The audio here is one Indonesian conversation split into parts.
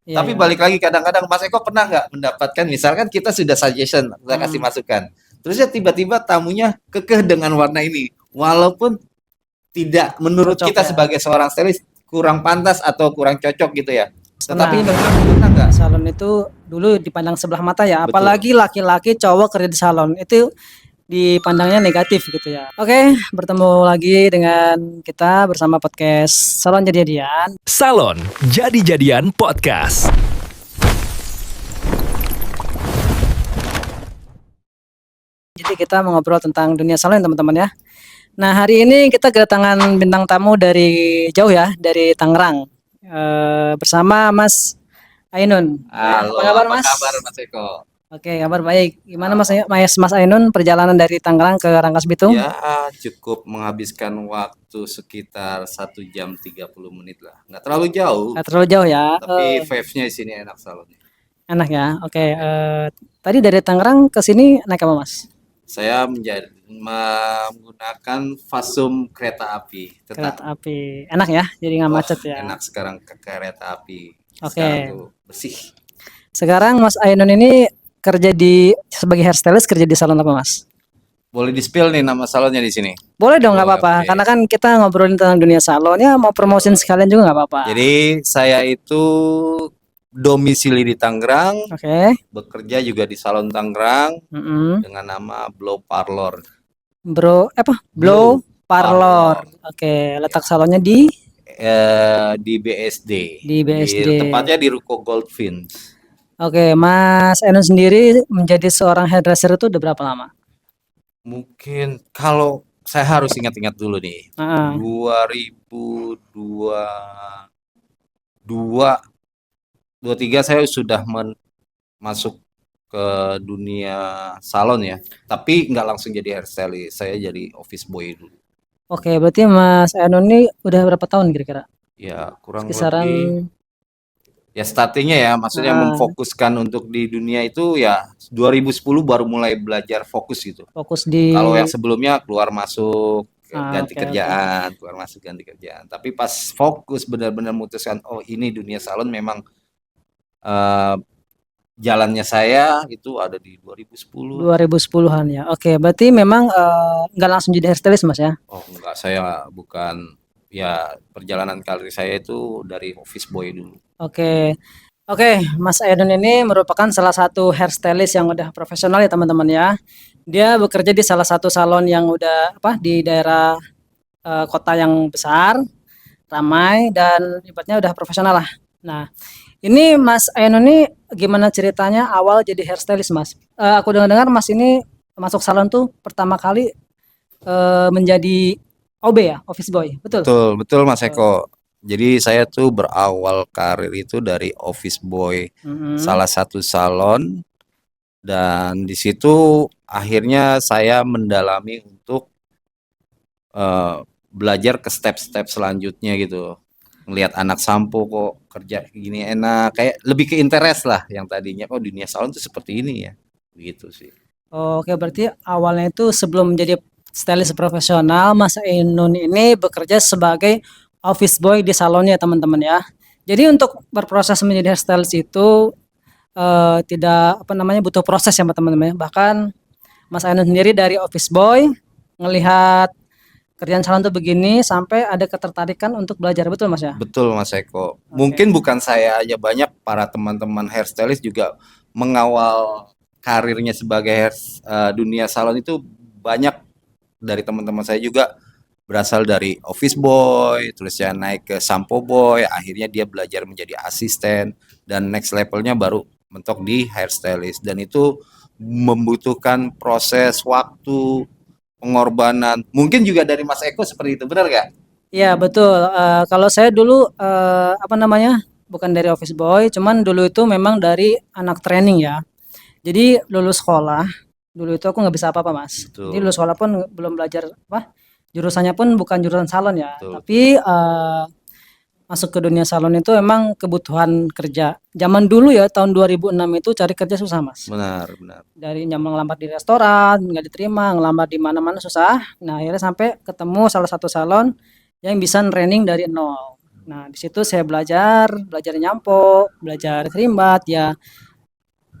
Iya, Tapi iya. balik lagi kadang-kadang Mas Eko pernah nggak mendapatkan misalkan kita sudah suggestion, kita kasih Mm. masukan. Terus ya tiba-tiba tamunya kekeh dengan warna ini. Walaupun tidak menurut Cocok kita ya. sebagai seorang stylist kurang pantas atau kurang cocok gitu ya. Tetapi Nah, menurut pernah di nggak? salon itu dulu dipandang sebelah mata ya, Betul. apalagi laki-laki cowok kerja di salon itu dipandangnya negatif gitu ya. Oke, bertemu lagi dengan kita bersama podcast Salon Jadi-Jadian. Salon Jadi-Jadian Podcast. Jadi kita mengobrol tentang dunia salon teman-teman ya. Nah, hari ini kita kedatangan bintang tamu dari jauh ya, dari Tangerang. Bersama Mas Ainun. Ya, apa Halo, kabar apa Mas? kabar Mas Eko? Oke, kabar baik. Gimana Mas Ah, Mas Ainun perjalanan dari Tangerang ke Rangkas Bitung? ya cukup menghabiskan waktu sekitar 1 jam 30 menit lah. Nggak terlalu jauh, Nggak terlalu jauh ya. tapi vibes-nya di sini enak salonnya. Enak ya. Oke, Ya. tadi dari Tangerang ke sini naik apa Mas? Saya menggunakan Fasum kereta api. Kereta Tetap, api. Enak ya, jadi nggak wah macet ya. enak sekarang ke kereta api. Sekarang Oke. tuh bersih. Sekarang Mas Ainun ini kerja sebagai hairstylist kerja di salon apa Mas? Boleh di-spill nih nama salonnya di sini. Boleh dong, nggak Boleh, apa-apa. oke. Karena kan kita ngobrolin tentang dunia salon ya, mau promosin Betul. sekalian juga nggak apa-apa. Jadi saya itu domisili di Tangerang, Oke. bekerja juga di salon Tangerang Mm-mm. dengan nama Blow Parlor. Bro, apa? Blow Blow Parlor. Parlor. Oke, letak Ya. salonnya di Di BSD. di BSD. Tepatnya di Ruko Goldfinch. Oke, Mas Ainun sendiri menjadi seorang hairdresser itu udah berapa lama? Mungkin kalau saya harus ingat-ingat dulu nih. Heeh. 2022, 23 saya sudah masuk ke dunia salon ya. Tapi nggak langsung jadi hairstylist. Saya jadi office boy dulu. Oke, berarti Mas Ainun ini udah berapa tahun kira-kira? Ya, kurang Kisaran lebih ya startingnya ya, maksudnya heeh, memfokuskan untuk di dunia itu ya 2010 baru mulai belajar fokus gitu. fokus di Kalau yang sebelumnya keluar masuk ganti oke oke. kerjaan, keluar masuk ganti kerjaan. Tapi pas fokus benar-benar memutuskan oh ini dunia salon memang eh, jalannya saya itu ada di 2010. 2010-an ya. Oke, berarti memang nggak langsung jadi hairstylist Mas ya? Oh enggak, saya bukan ya perjalanan karir saya itu dari office boy dulu. Oke. Oke, Mas Ainun ini merupakan salah satu hairstylist yang udah profesional ya teman-teman ya. Dia bekerja di salah satu salon yang udah apa di daerah kota yang besar, ramai dan ibaratnya udah profesional lah. Nah, ini Mas Ainun ini gimana ceritanya awal jadi hairstylist Mas? Aku dengar-dengar Mas ini masuk salon tuh pertama kali menjadi OB ya, office boy, betul? Betul, betul Mas Betul. Eko. Jadi saya tuh berawal karir itu dari office boy Mhm. salah satu salon dan di situ akhirnya saya mendalami untuk eh, belajar ke step-step selanjutnya gitu. Ngelihat anak sampo kok kerja gini enak, kayak lebih ke interest lah yang tadinya oh dunia salon tuh seperti ini ya. Begitu sih. Oke, berarti awalnya itu sebelum menjadi stylist profesional, Mas Ainun ini bekerja sebagai office boy di salonnya teman-teman ya. Jadi untuk berproses menjadi hairstylist itu tidak apa namanya butuh proses ya teman-teman ya. Bahkan Mas Ainun sendiri dari office boy ngelihat kerjaan salon tuh begini sampai ada ketertarikan untuk belajar betul Mas ya. Betul Mas Eko. Oke. Mungkin bukan saya aja, banyak para teman-teman hairstylist juga mengawal karirnya sebagai dunia salon itu banyak dari teman-teman saya juga berasal dari office boy, terus ya naik ke sampo boy, akhirnya dia belajar menjadi asisten dan next levelnya baru mentok di hairstylist dan itu membutuhkan proses waktu, pengorbanan. Mungkin juga dari Mas Eko seperti itu, benar gak? Iya betul, kalau saya dulu, apa namanya, bukan dari office boy, cuman dulu itu memang dari anak training ya. Jadi lulus sekolah, dulu itu aku nggak bisa apa-apa Mas. Jadi lulus Betul, sekolah pun belum belajar apa, jurusannya pun bukan jurusan salon ya, betul, betul. tapi, masuk ke dunia salon itu emang kebutuhan kerja. Zaman dulu ya tahun 2006 itu cari kerja susah Mas. Benar, benar. Dari ngelamar di restoran, nggak diterima, ngelamar di mana-mana susah. Nah akhirnya sampai ketemu salah satu salon yang bisa training dari nol. Nah, di situ saya belajar nyampo, belajar kerimbat, ya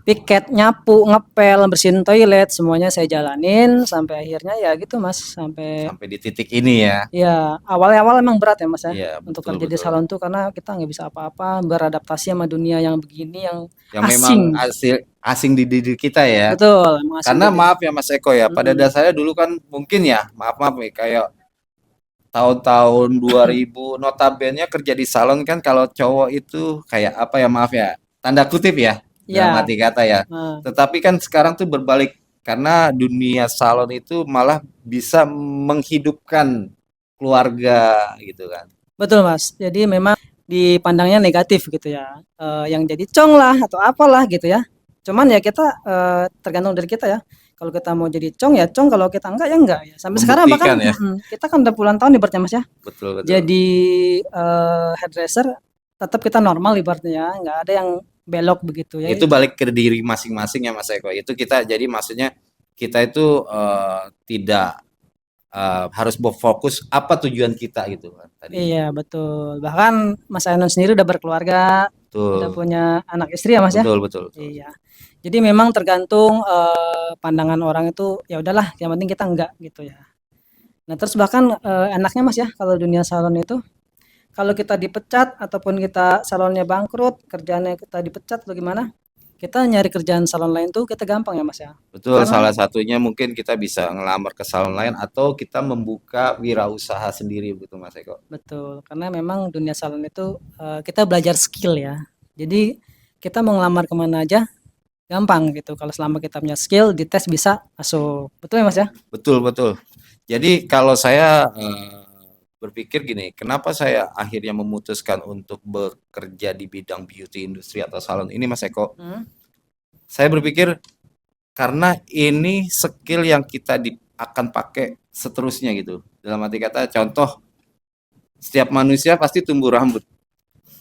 piket, nyapu, ngepel, bersihin toilet, semuanya saya jalanin sampai akhirnya ya gitu Mas, sampai Sampai di titik ini ya. ya awal-awal emang berat ya Mas ya Iya, untuk betul kerja di betul. salon tuh karena kita nggak bisa apa-apa, beradaptasi sama dunia yang begini yang Yang memang asing. asing di diri kita ya. Betul, emang asing Karena jadi. maaf ya Mas Eko ya, pada Mhm. dasarnya dulu kan mungkin ya, maaf-maaf nih, kayak tahun-tahun 2000 notabene kerja di salon kan kalau cowok itu kayak apa ya, maaf ya, tanda kutip ya, dalam Iya, arti kata ya. heeh, Tetapi kan sekarang tuh berbalik karena dunia salon itu malah bisa menghidupkan keluarga gitu kan. betul Mas. Jadi memang dipandangnya negatif gitu ya, yang jadi cong lah atau apalah gitu ya. Cuman ya kita, tergantung dari kita ya. Kalau kita mau jadi cong ya cong, kalau kita enggak ya enggak ya. Sampai sekarang bahkan Membuktikan ya. kita kan udah puluhan tahun ibaratnya Mas ya. Betul betul. Jadi, hairdresser tetap kita normal ibaratnya ya, nggak ada yang belok begitu ya. Itu balik ke diri masing-masing ya Mas Eko. Itu kita jadi maksudnya kita itu tidak harus berfokus apa tujuan kita gitu kan tadi. Iya betul, bahkan Mas Ainun sendiri udah berkeluarga, udah Betul. punya anak istri ya Mas ya? Betul betul betul. Iya. Jadi memang tergantung, pandangan orang itu, ya udahlah yang penting kita enggak gitu ya. Nah terus bahkan, enaknya Mas ya kalau dunia salon itu, kalau kita dipecat ataupun kita salonnya bangkrut, kerjaannya kita dipecat atau gimana, kita nyari kerjaan salon lain tuh kita gampang ya Mas ya. Betul, Karena salah satunya mungkin kita bisa ngelamar ke salon lain atau kita membuka wirausaha sendiri gitu Mas Eko. betul, karena memang dunia salon itu, kita belajar skill ya. Jadi kita mau ngelamar kemana aja gampang gitu, kalau selama kita punya skill, dites bisa masuk. Betul ya Mas ya? Betul betul. Jadi kalau saya berpikir gini, kenapa saya akhirnya memutuskan untuk bekerja di bidang beauty industri atau salon ini Mas Eko? Mhm. Saya berpikir karena ini skill yang kita akan pakai seterusnya gitu. Dalam arti kata, contoh, setiap manusia pasti tumbuh rambut,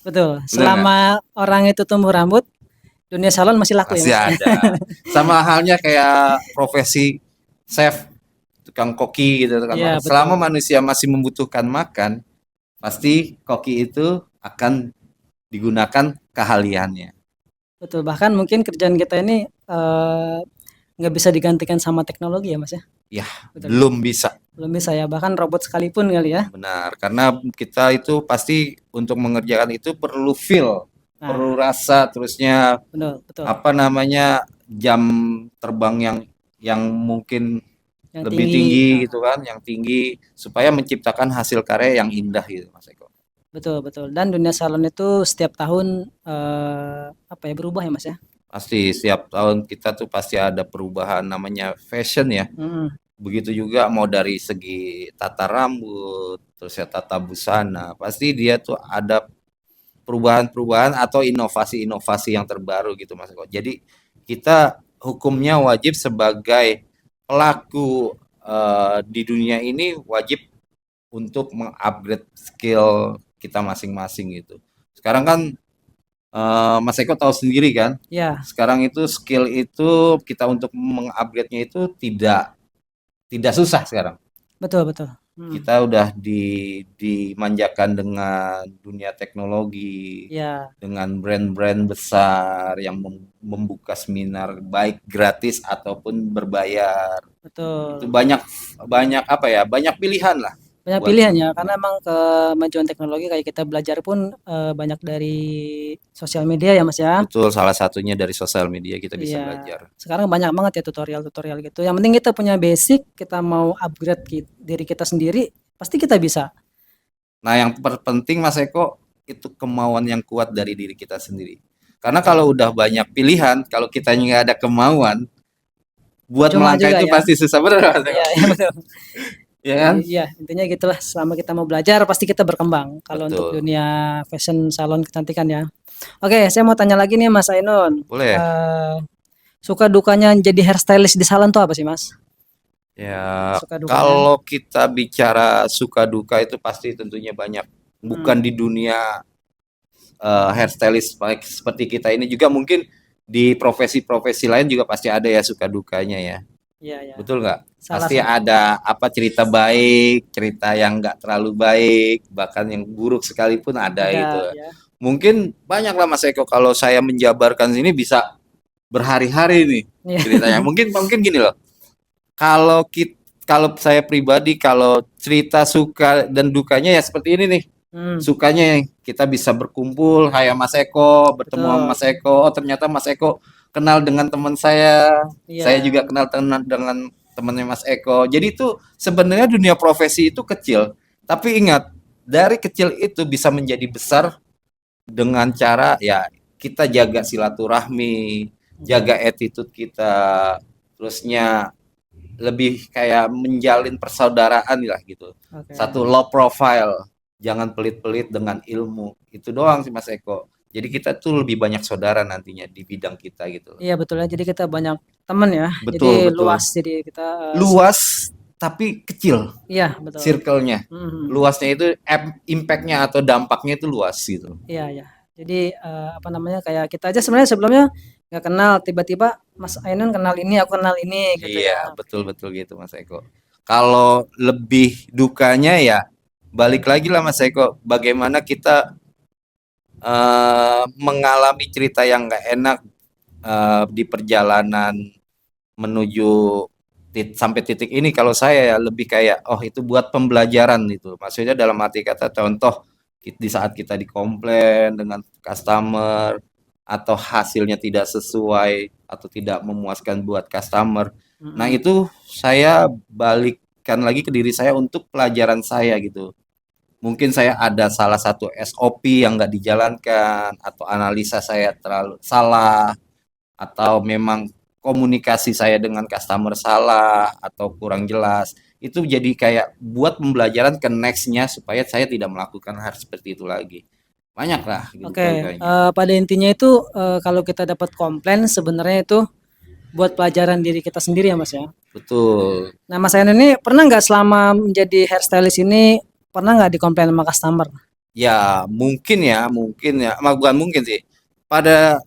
Betul, benar nggak? selama orang itu tumbuh rambut, dunia salon masih laku ya Pasti Mas? ada. Sama halnya kayak profesi chef, tukang koki gitu, tukang Iya makan. betul, Selama manusia masih membutuhkan makan, pasti koki itu akan digunakan keahliannya. betul, bahkan mungkin kerjaan kita ini, nggak bisa digantikan sama teknologi ya Mas ya? Ya, Betul, belum bisa. belum bisa ya, bahkan robot sekalipun kali ya? Benar, karena kita itu pasti untuk mengerjakan itu perlu feel, perlu Nah, rasa, terusnya betul betul, apa namanya jam terbang yang mungkin yang lebih tinggi, tinggi gitu kan, yang tinggi supaya menciptakan hasil karya yang indah gitu Mas Eko. betul betul, dan dunia salon itu setiap tahun, apa ya, berubah ya Mas ya? Pasti setiap tahun kita tuh pasti ada perubahan namanya fashion ya. Mhm, Begitu juga mau dari segi tata rambut, terus ya tata busana, pasti dia tuh ada perubahan-perubahan atau inovasi-inovasi yang terbaru gitu Mas Eko. Jadi kita hukumnya wajib sebagai pelaku di dunia ini wajib untuk mengupgrade skill kita masing-masing gitu. Sekarang kan Mas Eko tahu sendiri kan, iya, sekarang itu skill itu kita untuk mengupgrade-nya itu tidak susah sekarang. betul betul, mhm, Kita udah dimanjakan dengan dunia teknologi, iya, dengan brand-brand besar yang membuka seminar baik gratis ataupun berbayar. Itu betul. banyak banyak apa ya? Banyak pilihan lah Banyak buat pilihan ya, karena teman-teman. emang kemajuan teknologi kayak kita belajar pun, banyak dari sosial media ya Mas ya? Betul, salah satunya dari sosial media kita bisa Iya, belajar. sekarang banyak banget ya tutorial-tutorial gitu, yang penting kita punya basic, kita mau upgrade diri kita sendiri, pasti kita bisa. Nah, yang terpenting Mas Eko itu kemauan yang kuat dari diri kita sendiri. Karena Betul, kalau udah banyak pilihan, kalau kita nggak ada kemauan, buat percuma melangkah juga itu ya. pasti susah bener Mas Eko. Iya iya betul. Ya Jadi kan? iya, intinya gitulah, selama kita mau belajar pasti kita berkembang, kalau untuk Betul. dunia fashion salon kecantikan ya. Oke, saya mau tanya lagi nih Mas Ainun, Boleh. suka dukanya jadi hairstylist di salon tuh apa sih Mas? Ya, Suka dukanya? kalau kita bicara suka duka itu pasti tentunya banyak. Bukan Mhm, di dunia hairstylist baik seperti kita ini juga mungkin di profesi-profesi lain juga pasti ada ya suka dukanya ya. Iya, iya. Betul nggak? Salah Pasti satu. ada apa cerita baik, cerita yang nggak terlalu baik, bahkan yang buruk sekalipun ada gitu. Ada, ya. Mungkin banyak lah Mas Eko kalau saya menjabarkan sini bisa berhari-hari nih Iya. ceritanya. Mungkin mungkin gini loh. Kalau saya pribadi kalau cerita suka dan dukanya ya seperti ini nih. Hmm, Sukanya kita bisa berkumpul, hai Mas Eko, bertemu sama betul. Mas Eko. Oh, ternyata Mas Eko kenal dengan teman saya Iya, juga kenal dengan temannya Mas Eko. Jadi itu sebenarnya dunia profesi itu kecil, tapi ingat dari kecil itu bisa menjadi besar dengan cara ya kita jaga silaturahmi, jaga attitude kita, terusnya lebih kayak menjalin persaudaraan lah gitu. oke. Satu low profile, jangan pelit-pelit dengan ilmu. Itu doang sih Mas Eko. Jadi kita tuh lebih banyak saudara nantinya di bidang kita gitu loh. Iya betul ya. Jadi kita banyak teman ya. Jadi Betul, luas. betul. Jadi kita Luas tapi kecil iya betul. circle-nya. Mhm. Luasnya itu impact-nya atau dampaknya itu luas gitu. Iya, iya. Jadi apa namanya kayak kita aja sebenarnya sebelumnya nggak kenal, tiba-tiba Mas Ainun kenal ini, aku kenal ini gitu Iya, ya. betul-betul gitu Mas Eko. Kalau lebih dukanya ya balik lagi lah Mas Eko, bagaimana kita mengalami cerita yang nggak enak di perjalanan menuju sampai titik ini kalau saya ya lebih kayak oh itu buat pembelajaran itu. Maksudnya dalam arti kata contoh di saat kita dikomplain dengan customer atau hasilnya tidak sesuai atau tidak memuaskan buat customer. Nah, Mhm. itu saya balikkan lagi ke diri saya untuk pelajaran saya gitu. Mungkin saya ada salah satu SOP yang nggak dijalankan atau analisa saya terlalu salah atau memang komunikasi saya dengan customer salah atau kurang jelas. Itu jadi kayak buat pembelajaran ke next-nya supaya saya tidak melakukan hal seperti itu lagi. Banyak lah gitu Oke, lukanya. pada intinya itu kalau kita dapat komplain sebenarnya itu buat pelajaran diri kita sendiri ya Mas ya. Betul. Nah Mas Ainun ini pernah nggak selama menjadi hairstylist ini pernah nggak dikomplain sama customer? Ya, bukan mungkin sih. Pada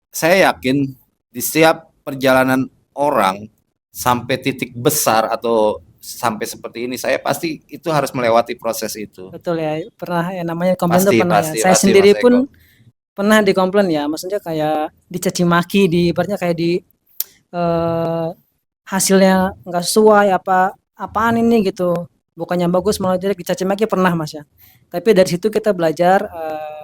saya yakin di setiap perjalanan orang sampai titik besar atau sampai seperti ini, saya pasti itu harus melewati proses itu. Betul ya, pernah ya namanya komplain tuh Pasti, pernah ya. pasti, Saya pasti Mas sendiri Eko. pun pernah dikomplain ya, maksudnya kayak dicaci maki, di ibaratnya kayak di eh, hasilnya nggak sesuai apa apaan ini gitu. Bukannya bagus malah jelek dicaci maki pernah Mas ya. Tapi dari situ kita belajar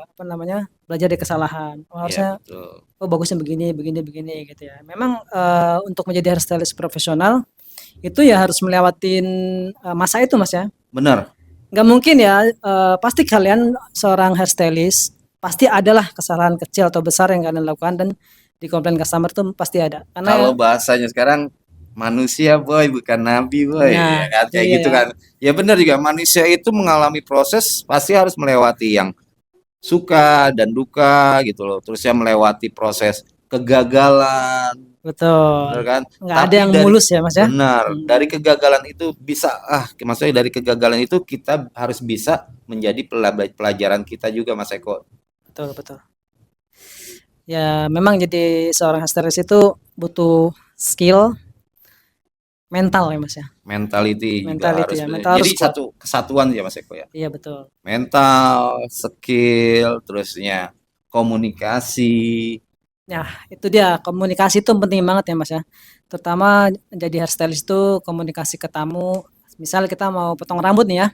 apa namanya? Belajar dari kesalahan. Oh, Iya, harusnya betul. oh bagusnya begini, begini, begini gitu ya. Memang untuk menjadi hairstylist profesional itu ya harus melewatin masa itu Mas ya. Benar. Nggak mungkin ya, pasti kalian seorang hairstylist, pasti adalah kesalahan kecil atau besar yang kalian lakukan dan di komplain customer tuh pasti ada. Kalau Karena bahasanya sekarang manusia boy, bukan nabi boy, nah ya kan itu kayak dia gitu ya, kan. Ya benar juga manusia itu mengalami proses pasti harus melewati yang suka dan duka gitu loh. Terus ya melewati proses kegagalan, betul. benar kan? Nggak ada Tapi yang dari mulus ya Mas ya? benar, Mhm, dari kegagalan itu bisa maksudnya dari kegagalan itu kita harus bisa menjadi pelajaran kita juga Mas Eko. betul betul. Ya memang jadi seorang hairstylist itu butuh skill, mental ya Mas ya? Mentality juga Mental itu harus ya, mental jadi harus kuat. satu kesatuan ya Mas Eko ya. Iya betul. Mental, skill, terusnya komunikasi. Nah, itu dia komunikasi itu penting banget ya Mas ya. Terutama jadi hairstylist itu komunikasi ke tamu. Misal kita mau potong rambut nih ya,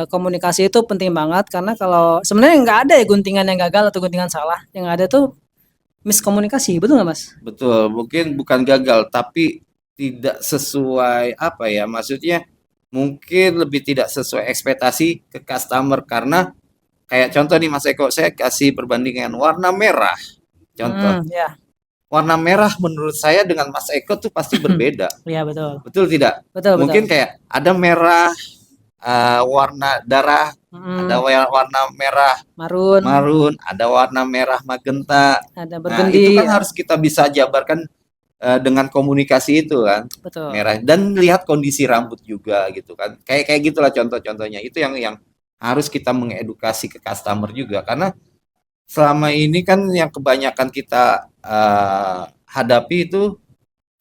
komunikasi itu penting banget karena kalau sebenarnya nggak ada ya guntingan yang gagal atau guntingan salah. Yang ada tuh miskomunikasi, betul nggak Mas? Betul, mungkin bukan gagal tapi tidak sesuai apa ya? Maksudnya mungkin lebih tidak sesuai ekspektasi ke customer karena kayak contoh nih Mas Eko, saya kasih perbandingan warna merah. Contoh, Ya, warna merah menurut saya dengan Mas Eko tuh pasti berbeda. iya betul, Betul tidak? betul betul. Mungkin kayak ada merah warna darah, ada Mhm, warna merah marun, marun, ada warna merah magenta. ada Nah, itu burgundy, kan ya, harus kita bisa jabarkan dengan komunikasi itu kan, betul. merah dan lihat kondisi rambut juga gitu kan. Kayak kayak gitulah contoh-contohnya. Itu yang harus kita mengedukasi ke customer juga karena selama ini kan yang kebanyakan kita hadapi itu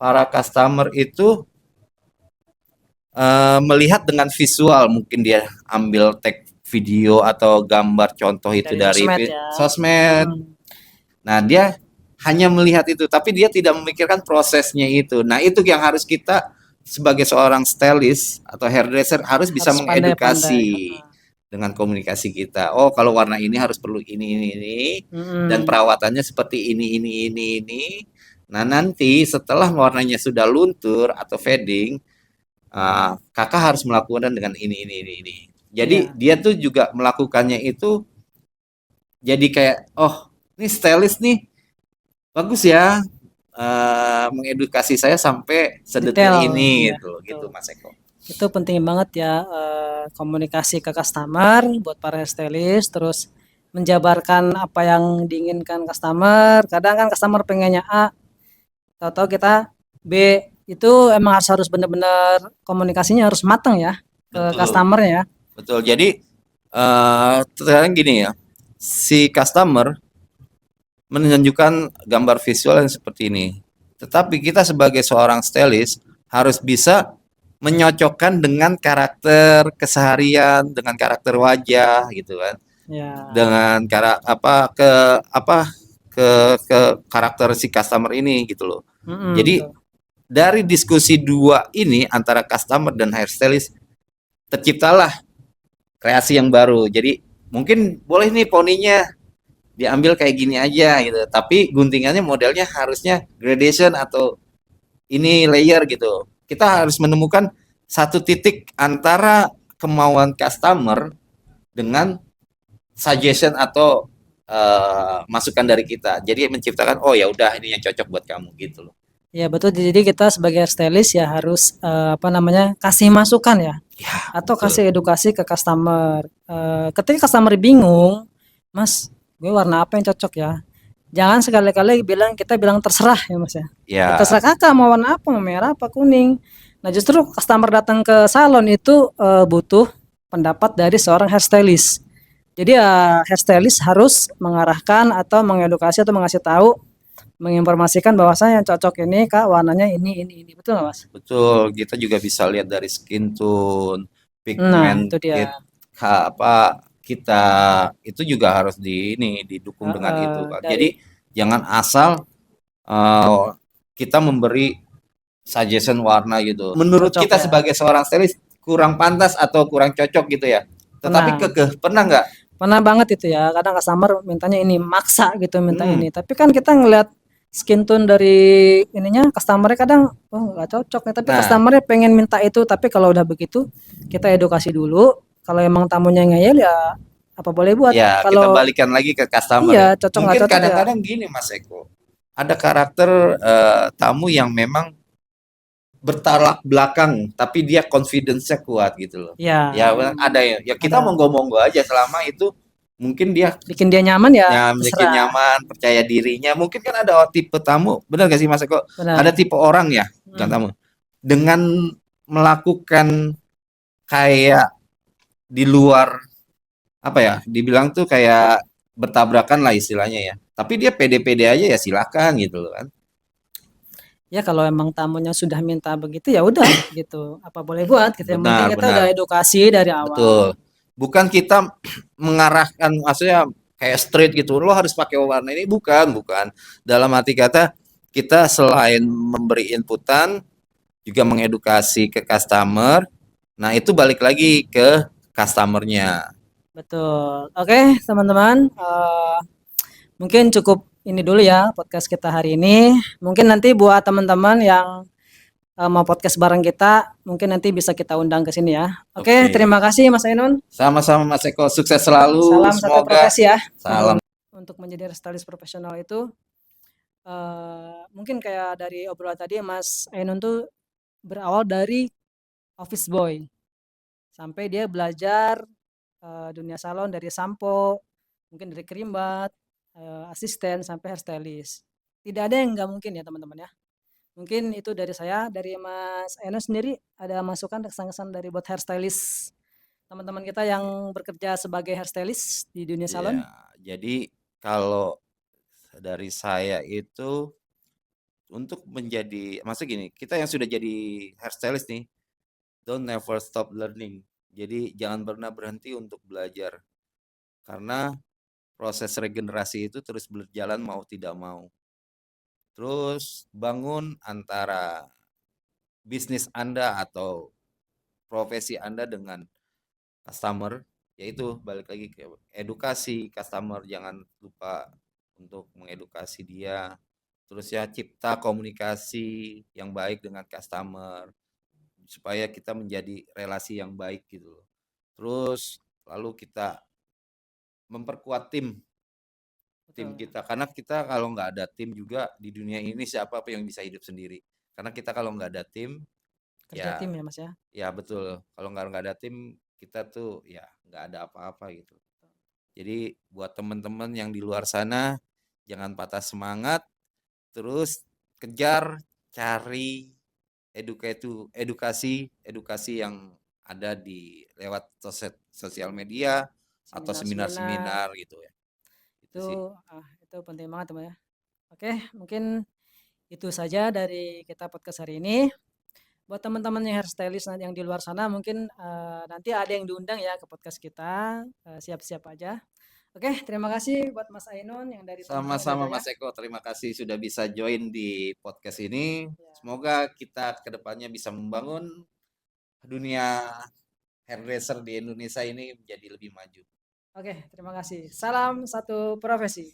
para customer itu melihat dengan visual, mungkin dia ambil tag video atau gambar contoh itu Dari dari sosmed ya. sosmed. Nah, dia hanya melihat itu, tapi dia tidak memikirkan prosesnya itu. Nah, itu yang harus kita sebagai seorang stylist atau hairdresser harus bisa Harus pandai-pandai. mengedukasi dengan komunikasi kita. Oh, kalau warna ini harus perlu ini, dan Mm-mm. perawatannya seperti ini. Nah, nanti setelah warnanya sudah luntur atau fading, kakak harus melakukan dengan ini. Jadi Iya. dia tuh juga melakukannya itu jadi kayak, oh, ini stylist nih, bagus ya, mengedukasi saya sampai sedetail Detail. ini Iya, gitu betul. Mas Eko. Itu penting banget ya, komunikasi ke customer buat para stylist, terus menjabarkan apa yang diinginkan customer. Kadang kan customer pengennya A, tahu-tahu kita B. Itu emang harus benar-benar komunikasinya harus matang ya ke Betul, customer ya. betul. Jadi sekarang gini ya, si customer menunjukkan gambar visual yang seperti ini. Tetapi kita sebagai seorang stylist harus bisa menyocokkan dengan karakter keseharian, dengan karakter wajah gitu kan. Ya, Dengan ke karakter si customer ini gitu loh. Jadi betul. dari diskusi dua ini antara customer dan hairstylist terciptalah kreasi yang baru. Jadi mungkin boleh nih poninya diambil kayak gini aja gitu. Tapi guntingannya modelnya harusnya gradation atau ini layer gitu. Kita harus menemukan satu titik antara kemauan customer dengan suggestion atau masukan dari kita. Jadi menciptakan oh ya udah ini yang cocok buat kamu gitu loh. Ya betul. Jadi kita sebagai stylist ya harus apa namanya kasih masukan ya, Ya, atau betul. kasih edukasi ke customer. Ketika customer bingung, Mas, gue warna apa yang cocok ya? Jangan sekali-kali kita bilang terserah ya Mas ya. Ya Ya, terserah kakak mau warna apa, mau merah apa kuning. Nah justru customer datang ke salon itu butuh pendapat dari seorang hairstylist. Jadi ya hairstylist harus mengarahkan atau mengedukasi atau mengasih tahu, menginformasikan bahwasanya yang cocok ini kak warnanya ini. Betul nggak Mas? betul. Kita juga bisa lihat dari skin tone, Nah pigment itu dia. kita itu juga harus didukung dengan itu kan. Dari Jadi jangan asal eh, kita memberi suggestion warna gitu. Menurut cocok kita ya. sebagai seorang stylist kurang pantas atau kurang cocok gitu ya. Tetapi Pernah. kekeh, pernah nggak? Pernah banget itu ya, kadang customer mintanya ini, maksa gitu minta Hmm, ini. Tapi kan kita ngelihat skin tone dari ininya, customer-nya kadang, oh nggak cocok nih. Tapi nah, customer-nya pengen minta itu, tapi kalau udah begitu, kita edukasi dulu. Kalau emang tamunya ngeyel ya apa boleh buat. ya kita Kalau balikan lagi ke customer iya ya. cocok nggak Mungkin cocok ya. kadang-kadang gini Mas Eko, ada karakter tamu yang memang bertolak belakang, tapi dia confidence-nya kuat gitu loh. Ya, Ya ada ya, ya kita ada. monggo-monggo aja selama itu mungkin dia Bikin dia nyaman ya bikin terserah. nyaman, percaya dirinya. Mungkin kan ada tipe tamu, benar gak sih Mas Eko? Ada Benar. tipe orang ya, bukan Hmm. tamu, dengan melakukan kayak di luar apa ya, dibilang tuh kayak bertabrakan lah istilahnya ya. Tapi dia pede-pede aja ya silakan gitu loh kan. Ya kalau emang tamunya sudah minta begitu ya udah gitu. Apa boleh buat gitu. Yang penting Benar, kita udah benar. edukasi dari awal. Betul. Bukan kita mengarahkan maksudnya kayak straight gitu. Lo harus pakai warna ini bukan. Dalam arti kata kita selain memberi inputan juga mengedukasi ke customer. Nah, itu balik lagi ke customernya. Betul. Oke, teman-teman, mungkin cukup ini dulu ya podcast kita hari ini. Mungkin nanti buat teman-teman yang mau podcast bareng kita, mungkin nanti bisa kita undang ke sini ya. Oke, Oke. terima kasih Mas Ainun. Sama-sama Mas Eko, sukses selalu. Salam satu Semoga profesi ya. salam. Untuk menjadi stylist profesional itu mungkin kayak dari obrolan tadi Mas Ainun tuh berawal dari office boy sampai dia belajar dunia salon dari sampo, mungkin dari kerimbat, asisten sampai hairstylist. Tidak ada yang nggak mungkin ya teman-teman ya. Mungkin itu dari saya, dari Mas Eno sendiri ada masukan kesan-kesan dari buat hairstylist teman-teman kita yang bekerja sebagai hairstylist di dunia salon? Ya, jadi kalau dari saya itu untuk menjadi maksudnya gini, kita yang sudah jadi hairstylist nih, don't never stop learning. Jadi jangan pernah berhenti untuk belajar karena proses regenerasi itu terus berjalan mau tidak mau. Terus bangun antara bisnis Anda atau profesi Anda dengan customer, yaitu balik lagi ke edukasi customer, jangan lupa untuk mengedukasi dia. Terus ya cipta komunikasi yang baik dengan customer supaya kita menjadi relasi yang baik gitu loh. Terus lalu kita memperkuat tim Betul. kita karena kita kalau nggak ada tim juga di dunia ini siapa yang bisa hidup sendiri. Karena kita kalau nggak ada tim Kerja ya tim ya Mas ya. ya betul. Kalau nggak ada tim kita tuh ya nggak ada apa-apa gitu. Jadi buat teman-teman yang di luar sana jangan patah semangat, terus kejar cari edukasi yang ada di lewat sosial media atau Seminar-seminar seminar-seminar gitu ya. Itu itu sih. itu penting banget Mas ya. Oke, mungkin itu saja dari kita podcast hari ini. Buat teman-teman yang hairstylist yang di luar sana mungkin nanti ada yang diundang ya ke podcast kita. Siap-siap aja. Oke, terima kasih buat Mas Ainun yang dari Tangerang Sama-sama Udara ya. Mas Eko, terima kasih sudah bisa join di podcast ini. Ya. Semoga kita kedepannya bisa membangun dunia hairdresser di Indonesia ini menjadi lebih maju. Oke, terima kasih. Salam satu profesi.